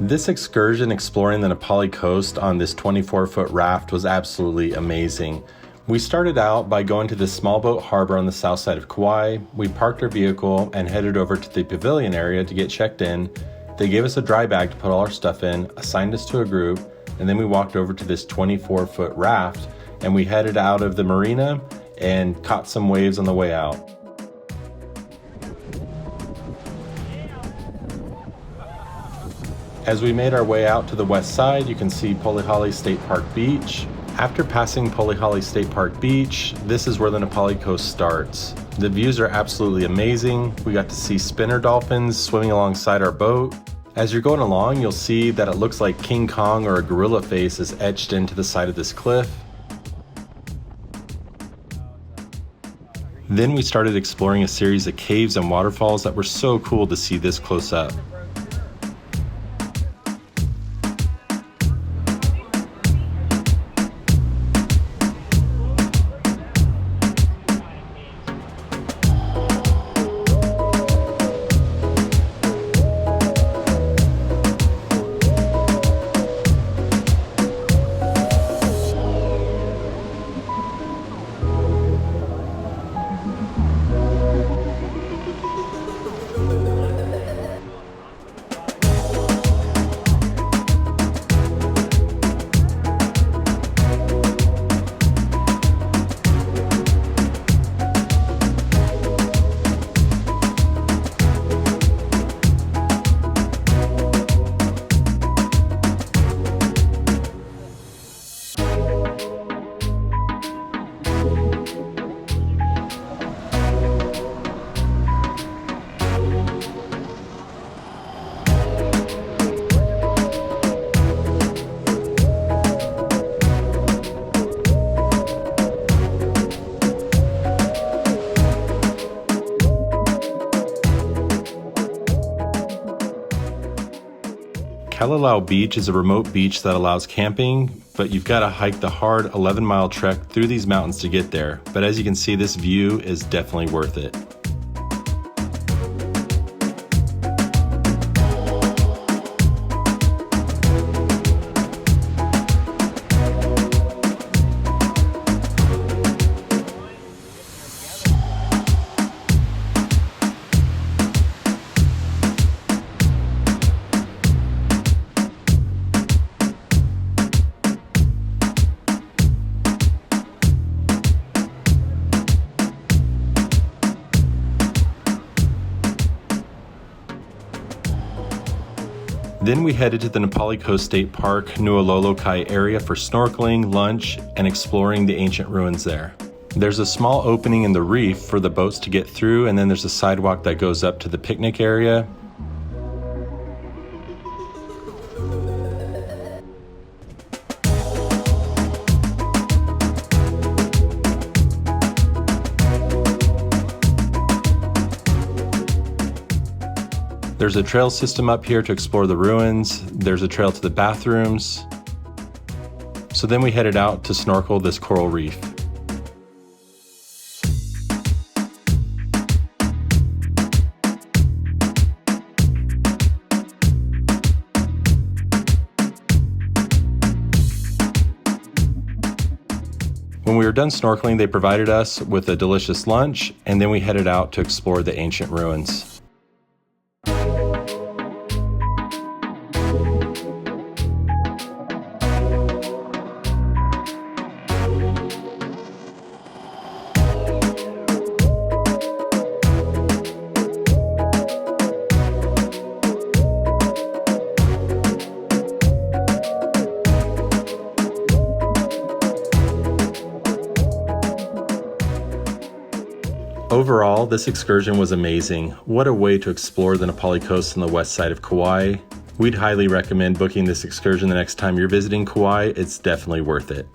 This excursion exploring the Napali coast on this 24-foot raft was absolutely amazing. We started out by going to this small boat harbor on the south side of Kauai. We parked our vehicle and headed over to the pavilion area to get checked in. They gave us a dry bag to put all our stuff in, assigned us to a group, and then we walked over to this 24-foot raft and we headed out of the marina and caught some waves on the way out. As we made our way out to the west side, you can see Polihali State Park Beach. After passing Polihali State Park Beach, this is where the Napali coast starts. The views are absolutely amazing. We got to see spinner dolphins swimming alongside our boat. As you're going along, you'll see that it looks like King Kong or a gorilla face is etched into the side of this cliff. Then we started exploring a series of caves and waterfalls that were so cool to see this close up. Kalalau Beach is a remote beach that allows camping, but you've got to hike the hard 11-mile trek through these mountains to get there. But as you can see, this view is definitely worth it. Then we headed to the Napali Coast State Park, Nuololokai area for snorkeling, lunch, and exploring the ancient ruins there. There's a small opening in the reef for the boats to get through, and then there's a sidewalk that goes up to the picnic area. There's a trail system up here to explore the ruins. There's a trail to the bathrooms. So then we headed out to snorkel this coral reef. When we were done snorkeling, they provided us with a delicious lunch, and then we headed out to explore the ancient ruins. Overall, this excursion was amazing. What a way to explore the Napali coast on the west side of Kauai. We'd highly recommend booking this excursion the next time you're visiting Kauai. It's definitely worth it.